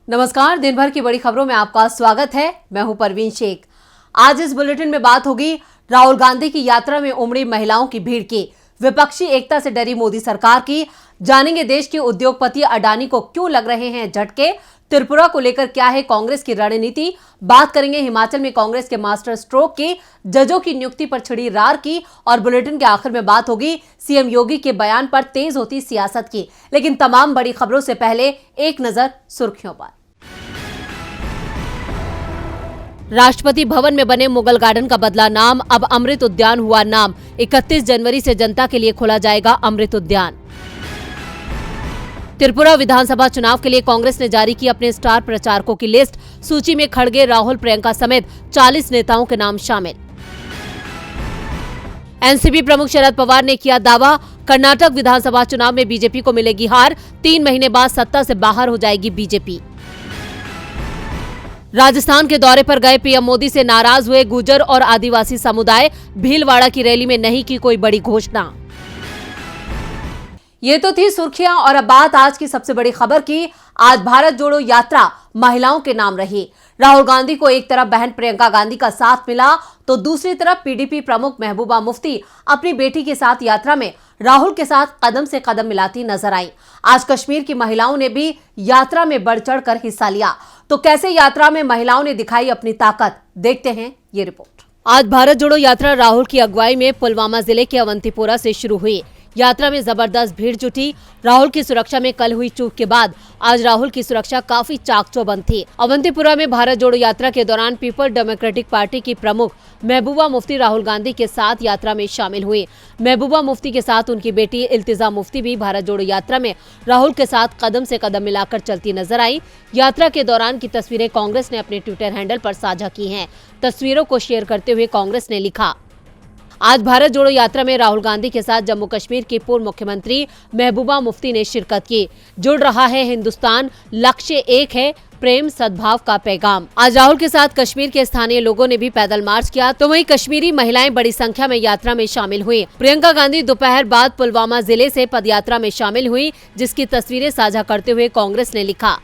नमस्कार, दिन भर की बड़ी खबरों में आपका स्वागत है। मैं हूं परवीन शेख। आज इस बुलेटिन में बात होगी राहुल गांधी की यात्रा में उमड़ी महिलाओं की भीड़ की, विपक्षी एकता से डरी मोदी सरकार की, जानेंगे देश के उद्योगपति अडानी को क्यों लग रहे हैं झटके, त्रिपुरा को लेकर क्या है कांग्रेस की रणनीति, बात करेंगे हिमाचल में कांग्रेस के मास्टर स्ट्रोक की, जजों की नियुक्ति पर छिड़ी रार की, और बुलेटिन के आखिर में बात होगी सीएम योगी के बयान पर तेज होती सियासत की। लेकिन तमाम बड़ी खबरों से पहले एक नजर सुर्खियों पर। राष्ट्रपति भवन में बने मुगल गार्डन का बदला नाम, अब अमृत उद्यान हुआ नाम। 31 जनवरी से जनता के लिए खोला जाएगा अमृत उद्यान। त्रिपुरा विधानसभा चुनाव के लिए कांग्रेस ने जारी की अपने स्टार प्रचारकों की लिस्ट। सूची में खड़गे, राहुल, प्रियंका समेत 40 नेताओं के नाम शामिल। एनसीपी प्रमुख शरद पवार ने किया दावा, कर्नाटक विधानसभा चुनाव में बीजेपी को मिलेगी हार, 3 महीने बाद सत्ता से बाहर हो जाएगी बीजेपी। राजस्थान के दौरे पर गए पीएम मोदी से नाराज हुए गुर्जर और आदिवासी समुदाय, भीलवाड़ा की रैली में नहीं की कोई बड़ी घोषणा। ये तो थी सुर्खियां, और अब बात आज की सबसे बड़ी खबर की। आज भारत जोड़ो यात्रा महिलाओं के नाम रही। राहुल गांधी को एक तरफ बहन प्रियंका गांधी का साथ मिला, तो दूसरी तरफ पीडीपी प्रमुख महबूबा मुफ्ती अपनी बेटी के साथ यात्रा में राहुल के साथ कदम से कदम मिलाती नजर आई। आज कश्मीर की महिलाओं ने भी यात्रा में बढ़ चढ़कर हिस्सा लिया। तो कैसे यात्रा में महिलाओं ने दिखाई अपनी ताकत, देखते हैं ये रिपोर्ट। आज भारत जोड़ो यात्रा राहुल की अगुवाई में पुलवामा जिले के अवंतीपोरा से शुरू हुई। यात्रा में जबरदस्त भीड़ जुटी। राहुल की सुरक्षा में कल हुई चूक के बाद आज राहुल की सुरक्षा काफी चाक-चौबंद थी। अवंतीपुरा में भारत जोड़ो यात्रा के दौरान पीपल डेमोक्रेटिक पार्टी की प्रमुख महबूबा मुफ्ती राहुल गांधी के साथ यात्रा में शामिल हुई। महबूबा मुफ्ती के साथ उनकी बेटी इल्तिजा मुफ्ती भी भारत जोड़ो यात्रा में राहुल के साथ कदम से कदम मिलाकर चलती नजर आई। यात्रा के दौरान की तस्वीरें कांग्रेस ने अपने ट्विटर हैंडल पर साझा की हैं। तस्वीरों को शेयर करते हुए कांग्रेस ने लिखा, आज भारत जोड़ो यात्रा में राहुल गांधी के साथ जम्मू कश्मीर की पूर्व मुख्यमंत्री महबूबा मुफ्ती ने शिरकत की। जुड़ रहा है हिंदुस्तान, लक्ष्य एक है, प्रेम सद्भाव का पैगाम। आज राहुल के साथ कश्मीर के स्थानीय लोगों ने भी पैदल मार्च किया, तो वहीं कश्मीरी महिलाएं बड़ी संख्या में यात्रा में शामिल हुई। प्रियंका गांधी दोपहर बाद पुलवामा जिले से पदयात्रा में शामिल हुई, जिसकी तस्वीरें साझा करते हुए कांग्रेस ने लिखा,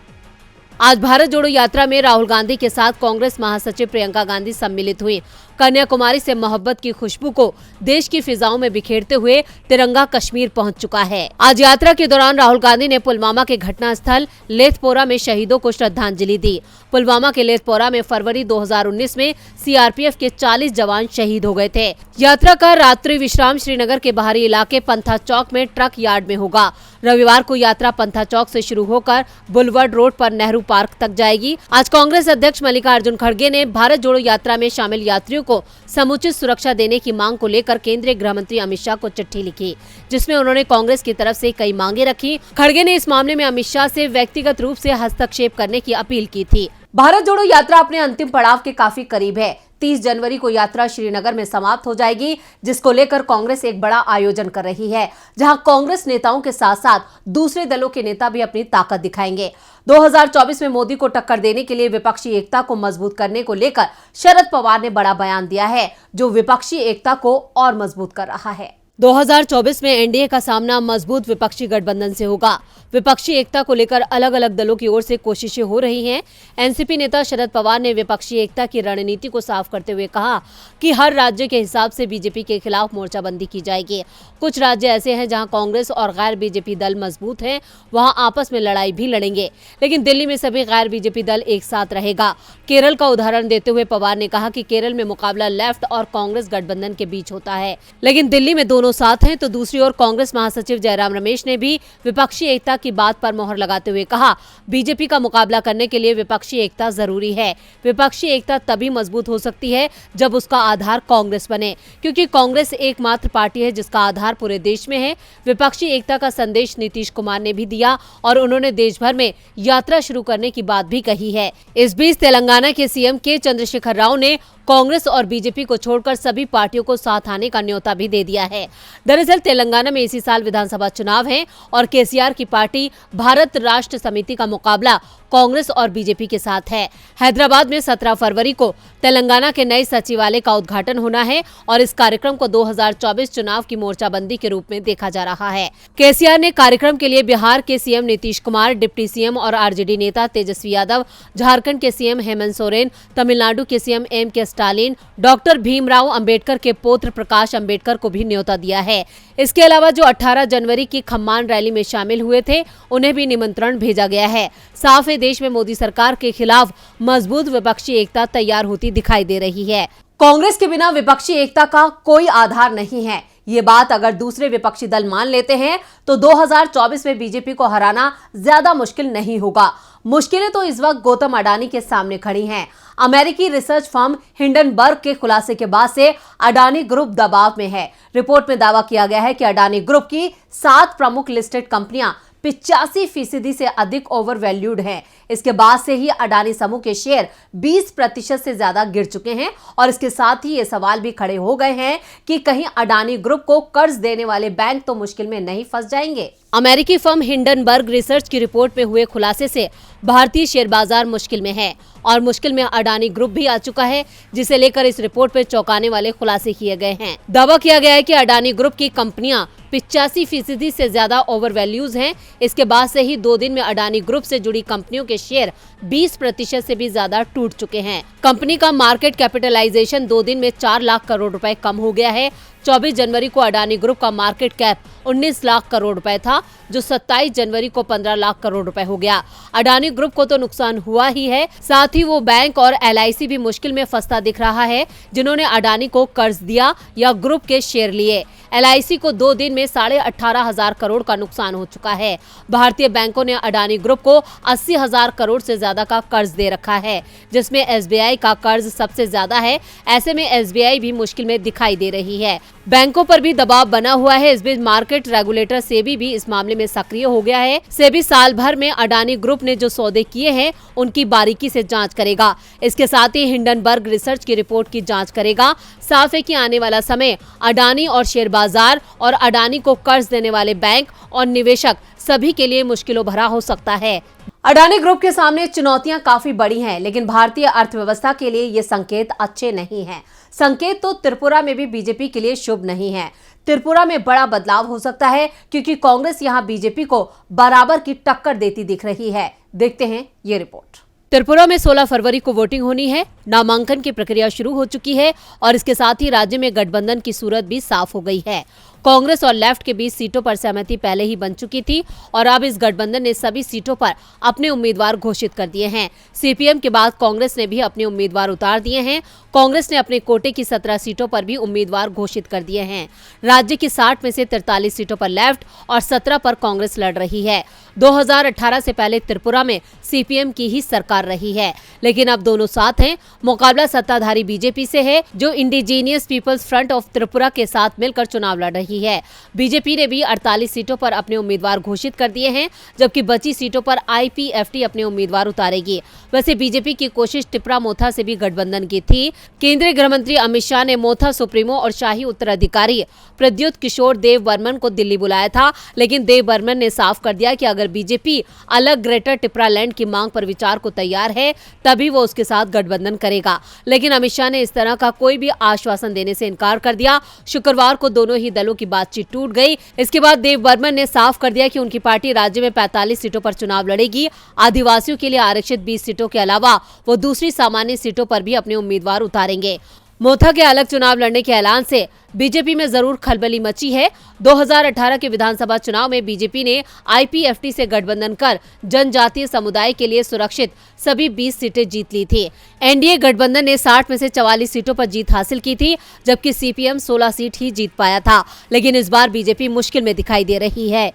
आज भारत जोड़ो यात्रा में राहुल गांधी के साथ कांग्रेस महासचिव प्रियंका गांधी सम्मिलित हुई। कन्याकुमारी से मोहब्बत की खुशबू को देश की फिजाओं में बिखेरते हुए तिरंगा कश्मीर पहुंच चुका है। आज यात्रा के दौरान राहुल गांधी ने पुलवामा के घटनास्थल लेथपोरा में शहीदों को श्रद्धांजलि दी। पुलवामा के लेथपोरा में फरवरी 2019 में सीआरपीएफ के 40 जवान शहीद हो गए थे। यात्रा का रात्रि विश्राम श्रीनगर के बाहरी इलाके पंथा चौक में ट्रक यार्ड में होगा। रविवार को यात्रा पंथा चौक से शुरू होकर बुलवर्ड रोड पर नेहरू पार्क तक जाएगी। आज कांग्रेस अध्यक्ष मल्लिकार्जुन खड़गे ने भारत जोड़ो यात्रा में शामिल यात्रियों को समुचित सुरक्षा देने की मांग को लेकर केंद्रीय गृह मंत्री अमित शाह को चिट्ठी लिखी, जिसमें उन्होंने कांग्रेस की तरफ से कई मांगे रखी। खड़गे ने इस मामले में अमित शाह से व्यक्तिगत रूप से हस्तक्षेप करने की अपील की थी। भारत जोड़ो यात्रा अपने अंतिम पड़ाव के काफी करीब है। 30 जनवरी को यात्रा श्रीनगर में समाप्त हो जाएगी, जिसको लेकर कांग्रेस एक बड़ा आयोजन कर रही है, जहां कांग्रेस नेताओं के साथ साथ दूसरे दलों के नेता भी अपनी ताकत दिखाएंगे। 2024 में मोदी को टक्कर देने के लिए विपक्षी एकता को मजबूत करने को लेकर शरद पवार ने बड़ा बयान दिया है, जो विपक्षी एकता को और मजबूत कर रहा है। 2024 में एनडीए का सामना मजबूत विपक्षी गठबंधन से होगा। विपक्षी एकता को लेकर अलग अलग दलों की ओर से कोशिशें हो रही हैं। एनसीपी नेता शरद पवार ने विपक्षी एकता की रणनीति को साफ करते हुए कहा कि हर राज्य के हिसाब से बीजेपी के खिलाफ मोर्चाबंदी की जाएगी। कुछ राज्य ऐसे हैं जहां कांग्रेस और गैर बीजेपी दल मजबूत हैं, वहां आपस में लड़ाई भी लड़ेंगे, लेकिन दिल्ली में सभी गैर बीजेपी दल एक साथ रहेगा। केरल का उदाहरण देते हुए पवार ने कहा कि केरल में मुकाबला लेफ्ट और कांग्रेस गठबंधन के बीच होता है, लेकिन दिल्ली में दोनों साथ हैं। तो दूसरी ओर कांग्रेस महासचिव जयराम रमेश ने भी विपक्षी एकता की बात पर मोहर लगाते हुए कहा, बीजेपी का मुकाबला करने के लिए विपक्षी एकता जरूरी है। विपक्षी एकता तभी मजबूत हो सकती है जब उसका आधार कांग्रेस बने, क्योंकि कांग्रेस एकमात्र पार्टी है जिसका आधार पूरे देश में है। विपक्षी एकता का संदेश नीतीश कुमार ने भी दिया और उन्होंने देश भर में यात्रा शुरू करने की बात भी कही है। इस बीच तेलंगाना के सीएम के चंद्रशेखर राव ने कांग्रेस और बीजेपी को छोड़कर सभी पार्टियों को साथ आने का न्योता भी दे दिया है। दरअसल तेलंगाना में इसी साल विधानसभा चुनाव है और केसीआर की पार्टी भारत राष्ट्र समिति का मुकाबला कांग्रेस और बीजेपी के साथ है। हैदराबाद में 17 फरवरी को तेलंगाना के नए सचिवालय का उद्घाटन होना है और इस कार्यक्रम को 2024 चुनाव की मोर्चाबंदी के रूप में देखा जा रहा है। केसीआर ने कार्यक्रम के लिए बिहार के CM Nitish Kumar, deputy CM और आरजेडी नेता तेजस्वी यादव, झारखंड के सीएम हेमंत सोरेन, तमिलनाडु के CM MK. Stalin, doctor Bhimrao Ambedkar के पौत्र प्रकाश अंबेडकर को भी न्योता दिया है। इसके अलावा जो 18 जनवरी की खम्मान रैली में शामिल हुए थे, उन्हें भी निमंत्रण भेजा गया है। साफ है, देश में मोदी सरकार के खिलाफ मजबूत विपक्षी एकता तैयार होती दिखाई दे रही है। कांग्रेस के बिना विपक्षी एकता का कोई आधार नहीं है। ये बात अगर दूसरे विपक्षी दल मान लेते हैं तो 2024 में बीजेपी को हराना ज्यादा मुश्किल नहीं होगा। मुश्किलें तो इस वक्त गौतम अडानी के सामने खड़ी हैं। अमेरिकी रिसर्च फर्म हिंडनबर्ग के खुलासे के बाद से अडानी ग्रुप दबाव में है। रिपोर्ट में दावा किया गया है कि अडानी ग्रुप की 7 प्रमुख लिस्टेड कंपनियां 85% से अधिक ओवर वैल्यूड हैं। इसके बाद से ही अडानी समूह के शेयर 20% से ज्यादा गिर चुके हैं और इसके साथ ही ये सवाल भी खड़े हो गए हैं कि कहीं अडानी ग्रुप को कर्ज देने वाले बैंक तो मुश्किल में नहीं फंस जाएंगे। अमेरिकी फर्म हिंडनबर्ग रिसर्च की रिपोर्ट में हुए खुलासे से भारतीय शेयर बाजार मुश्किल में है और मुश्किल में अडानी ग्रुप भी आ चुका है, जिसे लेकर इस रिपोर्ट में चौंकाने वाले खुलासे किए गए हैं। दावा किया गया है कि अडानी ग्रुप की कंपनियां 85% से ज्यादा ओवर वैल्यूज हैं। इसके बाद से ही 2 दिन में अडानी ग्रुप से जुड़ी कंपनियों के शेयर 20% से भी ज्यादा टूट चुके हैं। कंपनी का मार्केट कैपिटलाइजेशन 2 दिन में 4 लाख करोड़ रुपए कम हो गया है। 24 जनवरी को अडानी ग्रुप का मार्केट कैप 19 लाख करोड़ रुपए था, जो 27 जनवरी को 15 लाख करोड़ रुपए हो गया। अडानी ग्रुप को तो नुकसान हुआ ही है, साथ ही वो बैंक और LIC भी मुश्किल में फंसता दिख रहा है, जिन्होंने अडानी को कर्ज दिया या ग्रुप के शेयर लिए। LIC को 2 दिन में 18,500 करोड़ का नुकसान हो चुका है। भारतीय बैंकों ने अडानी ग्रुप को 80,000 करोड़ से ज्यादा का कर्ज दे रखा है, जिसमें SBI का कर्ज सबसे ज्यादा है। ऐसे में SBI भी मुश्किल में दिखाई दे रही है। बैंकों पर भी दबाव बना हुआ है। इस बीच मार्केट रेगुलेटर सेबी भी इस मामले में सक्रिय हो गया है। सेबी साल भर में अडानी ग्रुप ने जो सौदे किए हैं, उनकी बारीकी से जांच करेगा। इसके साथ ही हिंडनबर्ग रिसर्च की रिपोर्ट की जांच करेगा। साफ है कि आने वाला समय अडानी और शेयर बाजार और अडानी को कर्ज देने वाले बैंक और निवेशक सभी के लिए मुश्किलों भरा हो सकता है। अडानी ग्रुप के सामने चुनौतियां काफी बड़ी हैं, लेकिन भारतीय अर्थव्यवस्था के लिए ये संकेत अच्छे नहीं हैं। संकेत तो त्रिपुरा में भी बीजेपी के लिए शुभ नहीं है। त्रिपुरा में बड़ा बदलाव हो सकता है, क्योंकि कांग्रेस यहां बीजेपी को बराबर की टक्कर देती दिख रही है। देखते हैं ये रिपोर्ट। त्रिपुरा में 16 फरवरी को वोटिंग होनी है। नामांकन की प्रक्रिया शुरू हो चुकी है और इसके साथ ही राज्य में गठबंधन की सूरत भी साफ हो गई है। कांग्रेस और लेफ्ट के बीच सीटों पर सहमति पहले ही बन चुकी थी और अब इस गठबंधन ने सभी सीटों पर अपने उम्मीदवार घोषित कर दिए हैं। सीपीएम के बाद कांग्रेस ने भी अपने उम्मीदवार उतार दिए हैं। कांग्रेस ने अपने कोटे की 17 सीटों पर भी उम्मीदवार घोषित कर दिए हैं। राज्य की 60 में से 43 सीटों पर लेफ्ट और 17 पर कांग्रेस लड़ रही है। 2018 से पहले त्रिपुरा में सीपीएम की ही सरकार रही है, लेकिन अब दोनों साथ हैं। मुकाबला सत्ताधारी बीजेपी से है, जो indigenous peoples front of Tripura के साथ मिलकर चुनाव लड़ रही है। बीजेपी ने भी 48 सीटों पर अपने उम्मीदवार घोषित कर दिए हैं, जबकि बची सीटों पर IPFT अपने उम्मीदवार उतारेगी। वैसे बीजेपी की कोशिश टिपरा मोथा से भी गठबंधन की थी। केंद्रीय गृह मंत्री अमित शाह ने मोथा सुप्रीमो और शाही उत्तराधिकारी प्रद्युत किशोर देव बर्मन को दिल्ली बुलाया था, लेकिन देव बर्मन ने साफ कर दिया कि अगर बीजेपी अलग ग्रेटर टिपरालैंड की मांग पर विचार को तैयार है, तभी वो उसके साथ गठबंधन करेगा। लेकिन अमित शाह ने इस तरह का कोई भी आश्वासन देने से इनकार कर दिया। शुक्रवार को दोनों ही दलों की बातचीत टूट गई। इसके बाद देव बर्मन ने साफ कर दिया कि उनकी पार्टी राज्य में 45 सीटों पर चुनाव लड़ेगी। आदिवासियों के लिए आरक्षित 20 सीटों के अलावा वो दूसरी सामान्य सीटों पर भी अपने उम्मीदवार उतारेंगे। मोथा के अलग चुनाव लड़ने के ऐलान से बीजेपी में जरूर खलबली मची है। 2018 के विधानसभा चुनाव में बीजेपी ने IPFT से गठबंधन कर जनजातीय समुदाय के लिए सुरक्षित सभी 20 सीटें जीत ली थी। एनडीए गठबंधन ने 60 में से 44 सीटों पर जीत हासिल की थी, जबकि सीपीएम 16 सीट ही जीत पाया था। लेकिन इस बार बीजेपी मुश्किल में दिखाई दे रही है।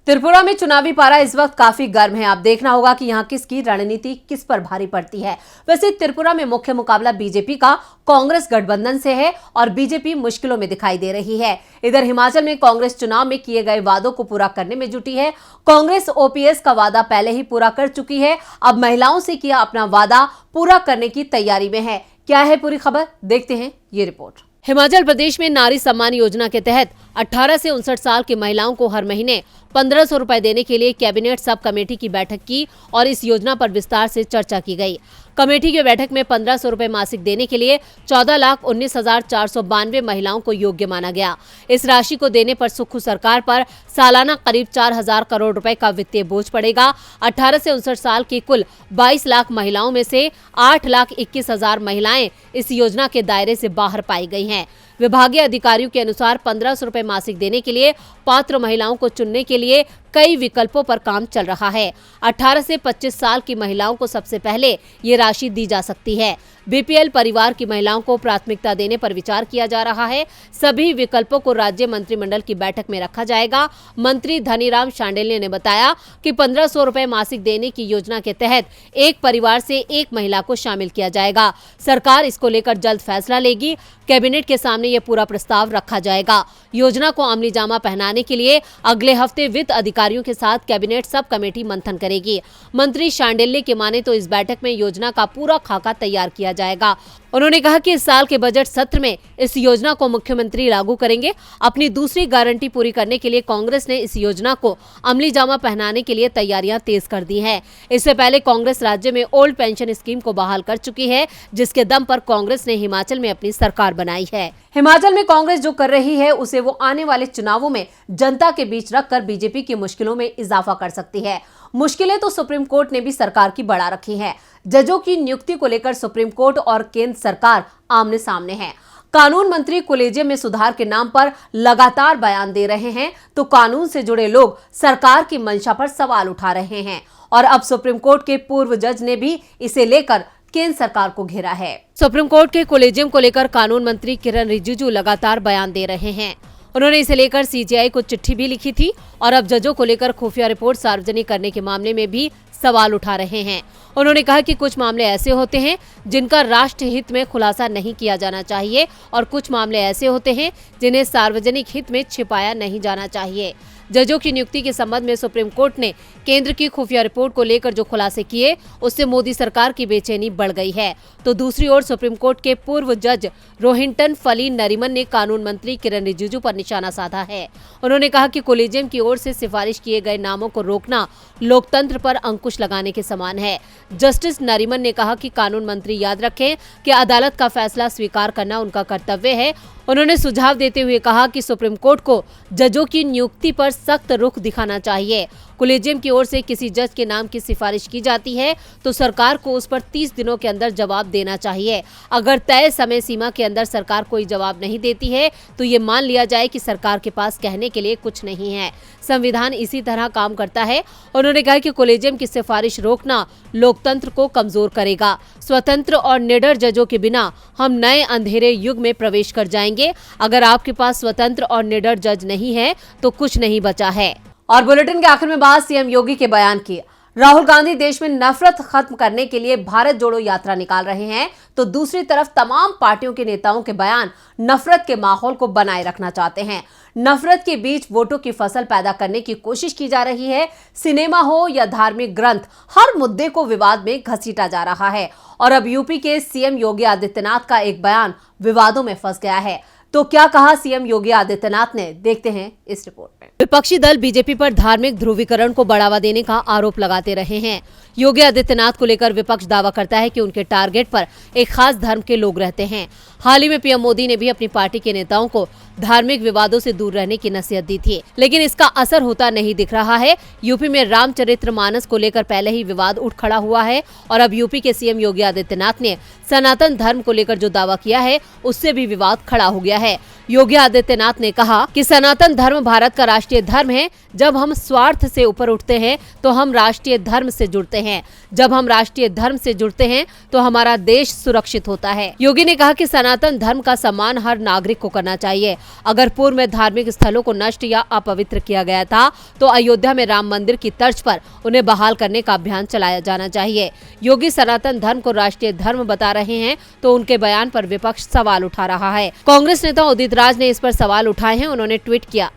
त्रिपुरा में चुनावी पारा इस वक्त काफी गर्म है। आप देखना होगा कि यहाँ किसकी रणनीति किस पर भारी पड़ती है। वैसे त्रिपुरा में मुख्य मुकाबला बीजेपी का कांग्रेस गठबंधन से है और बीजेपी मुश्किलों में दिखाई दे रही है। इधर हिमाचल में कांग्रेस चुनाव में किए गए वादों को पूरा करने में जुटी है। कांग्रेस OPS का वादा पहले ही पूरा कर चुकी है, अब महिलाओं से किया अपना वादा पूरा करने की तैयारी में है। क्या है पूरी खबर, देखते हैं ये रिपोर्ट। हिमाचल प्रदेश में नारी सम्मान योजना के तहत 18 से 59 साल की महिलाओं को हर महीने 1500 रुपए देने के लिए कैबिनेट सब कमेटी की बैठक की और इस योजना पर विस्तार से चर्चा की गई। कमेटी की बैठक में 1500 रुपए मासिक देने के लिए 14,19,492 महिलाओं को योग्य माना गया। इस राशि को देने पर सुक्खू सरकार पर सालाना करीब 4,000 करोड़ रुपए का वित्तीय बोझ पड़ेगा। 18 से 59 साल की कुल 22 लाख महिलाओं में से 8,21,000 महिलाएं इस योजना के दायरे से बाहर पाई गई हैं। विभागीय अधिकारियों के अनुसार 1500 रुपए मासिक देने के लिए पात्र महिलाओं को चुनने के लिए कई विकल्पों पर काम चल रहा है। 18 से 25 साल की महिलाओं को सबसे पहले ये राशि दी जा सकती है। बीपीएल परिवार की महिलाओं को प्राथमिकता देने पर विचार किया जा रहा है। सभी विकल्पों को राज्य मंत्रिमंडल की बैठक में रखा जाएगा। मंत्री धनीराम शांडिल्य ने बताया कि 1500 रुपए मासिक देने की योजना के तहत एक परिवार से एक महिला को शामिल किया जाएगा। सरकार इसको लेकर जल्द फैसला लेगी। कैबिनेट के सामने ये पूरा प्रस्ताव रखा जाएगा। योजना को अमली जामा पहनाने के लिए अगले हफ्ते वित्त अधिकारियों के साथ कैबिनेट सब कमेटी मंथन करेगी। मंत्री शांडिल्य की माने तो इस बैठक में योजना का पूरा खाका तैयार किया जाएगा। उन्होंने कहा कि इस साल के बजट सत्र में इस योजना को मुख्यमंत्री लागू करेंगे। अपनी दूसरी गारंटी पूरी करने के लिए कांग्रेस ने इस योजना को अमली जामा पहनाने के लिए तैयारियां तेज कर दी हैं। इससे पहले कांग्रेस राज्य में ओल्ड पेंशन स्कीम को बहाल कर चुकी है, जिसके दम पर कांग्रेस ने हिमाचल में अपनी सरकार बनाई है। हिमाचल में कांग्रेस जो कर रही है उसे वो आने वाले चुनावों में जनता के बीच रखकर बीजेपी की मुश्किलों में इजाफा कर सकती है। मुश्किलें तो सुप्रीम कोर्ट ने भी सरकार की बढ़ा रखी हैं। जजों की नियुक्ति को लेकर सुप्रीम कोर्ट और केंद्र सरकार आमने सामने हैं। कानून मंत्री कॉलेजियम में सुधार के नाम पर लगातार बयान दे रहे हैं, तो कानून से जुड़े लोग सरकार की मंशा पर सवाल उठा रहे हैं। और अब सुप्रीम कोर्ट के पूर्व जज ने भी इसे लेकर केंद्र सरकार को घेरा है। सुप्रीम कोर्ट के कॉलेजियम को लेकर कानून मंत्री किरण रिजिजू लगातार बयान दे रहे हैं। उन्होंने इसे लेकर सीजेआई को चिट्ठी भी लिखी थी और अब जजों को लेकर खुफिया रिपोर्ट सार्वजनिक करने के मामले में भी सवाल उठा रहे हैं। उन्होंने कहा कि कुछ मामले ऐसे होते हैं जिनका राष्ट्र हित में खुलासा नहीं किया जाना चाहिए और कुछ मामले ऐसे होते हैं जिन्हें सार्वजनिक हित में छिपाया नहीं जाना चाहिए। जजों की नियुक्ति के संबंध में सुप्रीम कोर्ट ने केंद्र की खुफिया रिपोर्ट को लेकर जो खुलासे किए, उससे मोदी सरकार की बेचैनी बढ़ गई है। तो दूसरी ओर सुप्रीम कोर्ट के पूर्व जज रोहिंटन फली नरीमन ने कानून मंत्री किरण रिजिजू पर निशाना साधा है। उन्होंने कहा कि कॉलेजियम की ओर से सिफारिश किए गए नामों को रोकना लोकतंत्र पर अंकुश लगाने के समान है। जस्टिस नरीमन ने कहा कि कानून मंत्री याद रखें कि अदालत का फैसला स्वीकार करना उनका कर्तव्य है। उन्होंने सुझाव देते हुए कहा कि सुप्रीम कोर्ट को जजों की नियुक्ति पर सख्त रुख दिखाना चाहिए। कॉलेजियम की ओर से किसी जज के नाम की सिफारिश की जाती है तो सरकार को उस पर 30 दिनों के अंदर जवाब देना चाहिए। अगर तय समय सीमा के अंदर सरकार कोई जवाब नहीं देती है तो ये मान लिया जाए कि सरकार के पास कहने के लिए कुछ नहीं है। संविधान इसी तरह काम करता है। उन्होंने कहा कि कॉलेजियम की सिफारिश रोकना लोकतंत्र को कमजोर करेगा। स्वतंत्र और निडर जजों के बिना हम नए अंधेरे युग में प्रवेश कर जाएंगे। अगर आपके पास स्वतंत्र और निडर जज नहीं है तो कुछ नहीं बचा है। और बुलेटिन के आखिर में बात सीएम योगी के बयान की। राहुल गांधी देश में नफरत खत्म करने के लिए भारत जोड़ो यात्रा निकाल रहे हैं, तो दूसरी तरफ तमाम पार्टियों के नेताओं के बयान नफरत के माहौल को बनाए रखना चाहते हैं। नफरत के बीच वोटों की फसल पैदा करने की कोशिश की जा रही है। सिनेमा हो या धार्मिक ग्रंथ, हर मुद्दे को विवाद में घसीटा जा रहा है। और अब यूपी के सीएम योगी आदित्यनाथ का एक बयान विवादों में फंस गया है। तो क्या कहा सीएम योगी आदित्यनाथ ने, देखते हैं इस रिपोर्ट में। विपक्षी दल बीजेपी पर धार्मिक ध्रुवीकरण को बढ़ावा देने का आरोप लगाते रहे हैं। योगी आदित्यनाथ को लेकर विपक्ष दावा करता है कि उनके टारगेट पर एक खास धर्म के लोग रहते हैं। हाल ही में पीएम मोदी ने भी अपनी पार्टी के नेताओं को धार्मिक विवादों से दूर रहने की नसीहत दी थी, लेकिन इसका असर होता नहीं दिख रहा है। यूपी में रामचरितमानस को लेकर पहले ही विवाद उठ खड़ा हुआ है और अब यूपी के सीएम योगी आदित्यनाथ ने सनातन धर्म को लेकर जो दावा किया है उससे भी विवाद खड़ा हो गया है। योगी आदित्यनाथ ने कहा कि सनातन धर्म भारत का राष्ट्रीय धर्म है। जब हम स्वार्थ से ऊपर उठते हैं तो हम राष्ट्रीय धर्म से जुड़ते हैं। जब हम राष्ट्रीय धर्म से जुड़ते हैं तो हमारा देश सुरक्षित होता है। योगी ने कहा कि सनातन धर्म का सम्मान हर नागरिक को करना चाहिए। अगर पूर्व में धार्मिक स्थलों को नष्ट या अपवित्र किया गया था तो अयोध्या में राम मंदिर की तर्ज पर उन्हें बहाल करने का अभियान चलाया जाना चाहिए। योगी सनातन धर्म को राष्ट्रीय धर्म बता रहे हैं तो उनके बयान पर विपक्ष सवाल उठा रहा है। कांग्रेस नेता उदित राज ने इस पर सवाल उठाए हैं। उन्होंने ट्वीट किया,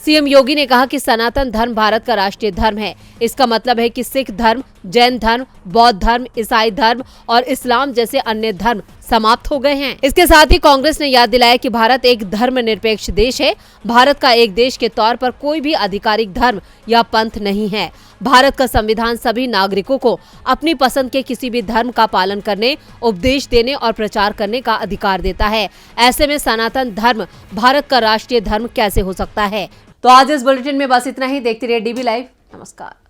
सीएम योगी ने कहा कि सनातन धर्म भारत का राष्ट्रीय धर्म है। इसका मतलब है कि सिख धर्म, जैन धर्म, बौद्ध धर्म, ईसाई धर्म और इस्लाम जैसे अन्य धर्म समाप्त हो गए हैं। इसके साथ ही कांग्रेस ने याद दिलाया कि भारत एक धर्मनिरपेक्ष देश है। भारत का एक देश के तौर पर कोई भी आधिकारिक धर्म या पंथ नहीं है। भारत का संविधान सभी नागरिकों को अपनी पसंद के किसी भी धर्म का पालन करने, उपदेश देने और प्रचार करने का अधिकार देता है। ऐसे में सनातन धर्म भारत का राष्ट्रीय धर्म कैसे हो सकता है? तो आज इस बुलेटिन में बस इतना ही। देखते रहिए डीबी लाइव। नमस्कार।